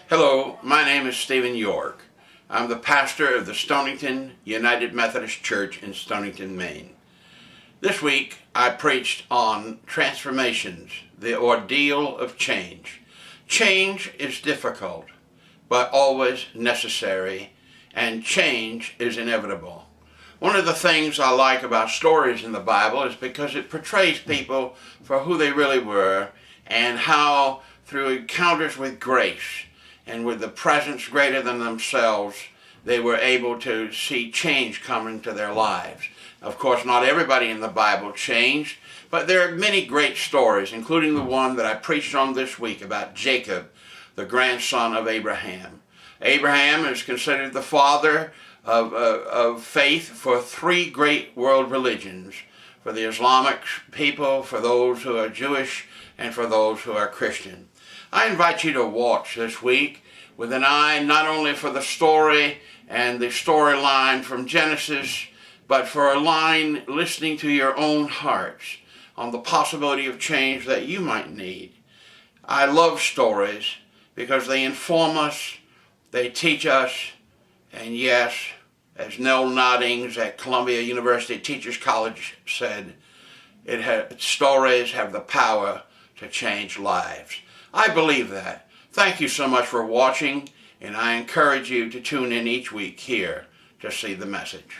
Hello, my name is Stephen York. I'm the pastor of the Stonington United Methodist Church in Stonington, Maine. This week I preached on transformations, the ordeal of change. Change is difficult, but always necessary, and change is inevitable. One of the things I like about stories in the Bible is because it portrays people for who they really were and how through encounters with grace and with the presence greater than themselves, they were able to see change come into their lives. Of course, not everybody in the Bible changed, but there are many great stories, including the one that I preached on this week about Jacob, the grandson of Abraham. Abraham is considered the father of faith for three great world religions, for the Islamic people, for those who are Jewish, and for those who are Christian. I invite you to watch this week with an eye not only for the story and the storyline from Genesis, but for a line listening to your own hearts on the possibility of change that you might need. I love stories because they inform us, they teach us, and yes, as Nell Noddings at Columbia University Teachers College said, stories have the power to change lives. I believe that. Thank you so much for watching, and I encourage you to tune in each week here to see the message.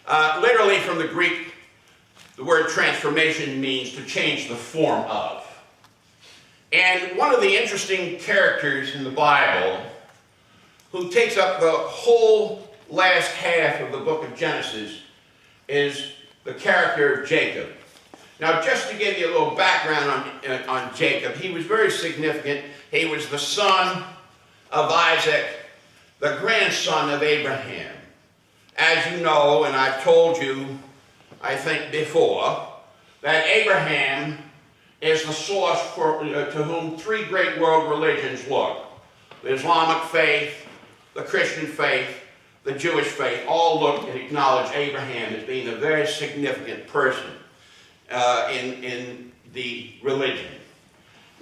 Literally from the Greek, the word transformation means to change the form of. And one of the interesting characters in the Bible who takes up the whole last half of the book of Genesis is the character of Jacob. Now, just to give you a little background on Jacob, he was very significant. He was the son of Isaac, the grandson of Abraham. As you know, and I've told you, I think before, that Abraham is the source to whom three great world religions look. The Islamic faith, the Christian faith, the Jewish faith, all look and acknowledge Abraham as being a very significant person in the religion.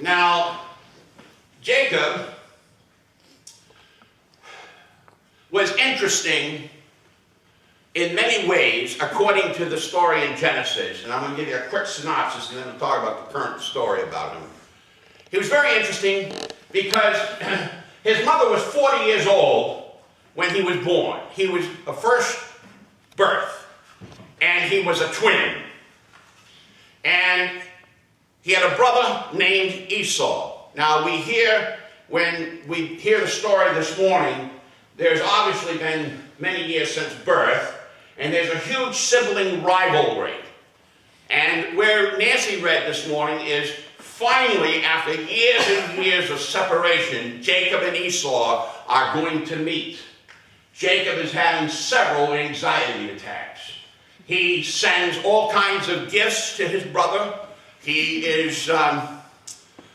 Now, Jacob was interesting in many ways, according to the story in Genesis. And I'm going to give you a quick synopsis and then we'll talk about the current story about him. He was very interesting because his mother was 40 years old when he was born. He was a first birth, and he was a twin. And he had a brother named Esau. Now when we hear the story this morning, there's obviously been many years since birth, and there's a huge sibling rivalry. And where Nancy read this morning is finally, after years and years of separation, Jacob and Esau are going to meet. Jacob is having several anxiety attacks. He sends all kinds of gifts to his brother. He is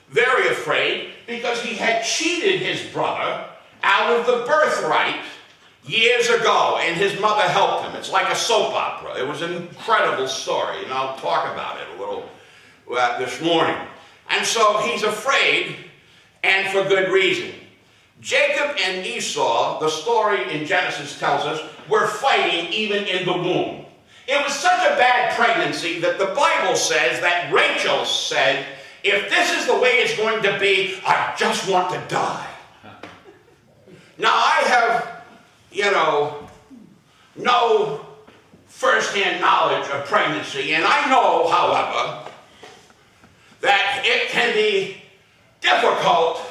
very afraid because he had cheated his brother out of the birthright years ago, and his mother helped him. It's like a soap opera. It was an incredible story, and I'll talk about it a little this morning. And so he's afraid, and for good reason. Jacob and Esau, the story in Genesis tells us, were fighting even in the womb. It was such a bad pregnancy that the Bible says that Rachel said, if this is the way it's going to be, I just want to die. Now, I have, no first-hand knowledge of pregnancy, and I know, however, that it can be difficult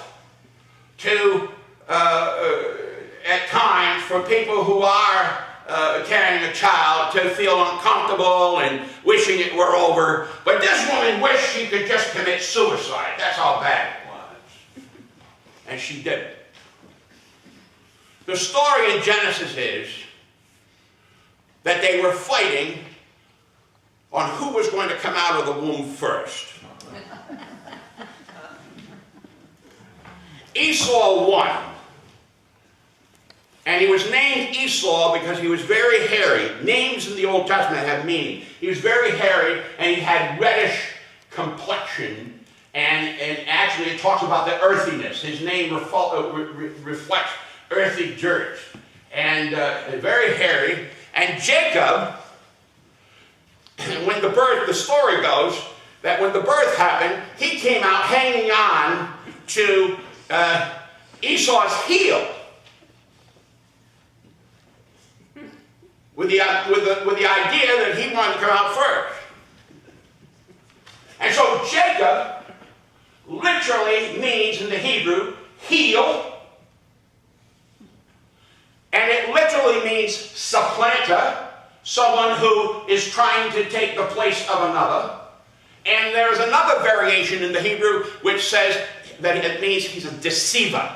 to, at times, for people who are carrying a child to feel uncomfortable and wishing it were over. But this woman wished she could just commit suicide. That's how bad it was. And she did it. The story in Genesis is that they were fighting on who was going to come out of the womb first. Esau won. And he was named Esau because he was very hairy. Names in the Old Testament have meaning. He was very hairy, and he had reddish complexion, and actually actually, it talks about the earthiness. His name reflects earthy dirt. And very hairy. And Jacob, when the story goes that when the birth happened, he came out hanging on to Esau's heel with the idea that he wanted to come out first. And so Jacob literally means in the Hebrew heel, and it literally means supplanter, someone who is trying to take the place of another. And there's another variation in the Hebrew which says that it means he's a deceiver.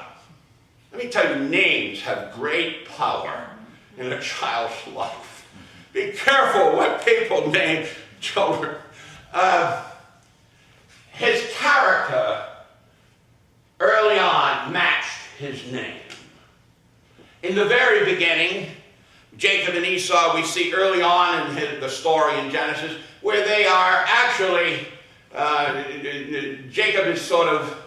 Let me tell you, names have great power in a child's life. Be careful what people name children. His character early on matched his name. In the very beginning, Jacob and Esau, we see early on in the story in Genesis, where they are actually, Jacob is sort of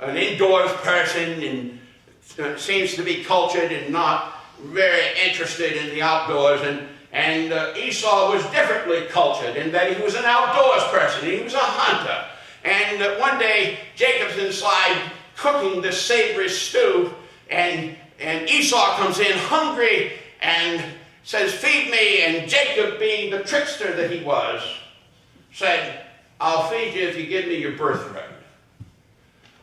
an indoors person and seems to be cultured and not very interested in the outdoors. And Esau was differently cultured in that he was an outdoors person. He was a hunter. And one day, Jacob's inside cooking this savory stew, and Esau comes in hungry and says, "Feed me." And Jacob, being the trickster that he was, said, "I'll feed you if you give me your birthright."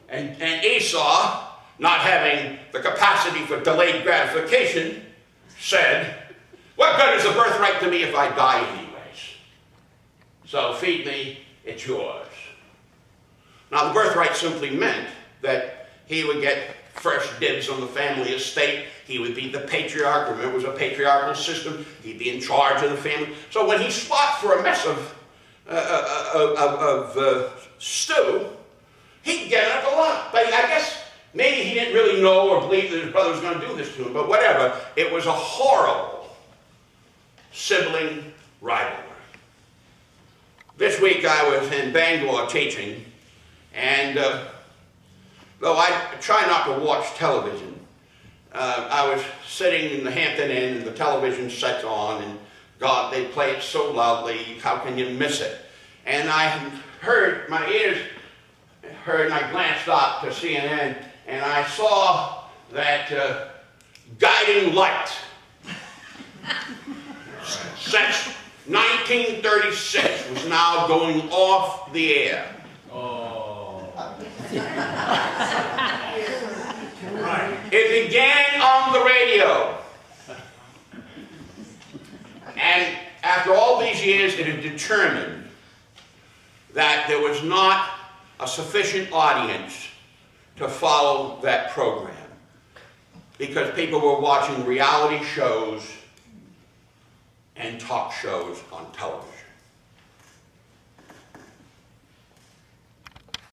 And Esau, not having the capacity for delayed gratification, said, "What good is a birthright to me if I die anyways? So feed me, it's yours." Now, the birthright simply meant that he would get first dibs on the family estate. He would be the patriarch. Remember, it was a patriarchal system. He'd be in charge of the family. So when he swapped for a mess of stew, he'd get up a lot. But I guess maybe he didn't really know or believe that his brother was going to do this to him. But whatever, it was a horrible sibling rivalry. This week I was in Bangor teaching, and though I try not to watch television, I was sitting in the Hampton Inn and the television set's on, and God, they play it so loudly, how can you miss it? And I heard, my ears heard, and I glanced up to CNN, and I saw that guiding light since 1936 was now going off the air. It began on the radio. And after all these years, it had determined that there was not a sufficient audience to follow that program, because people were watching reality shows and talk shows on television.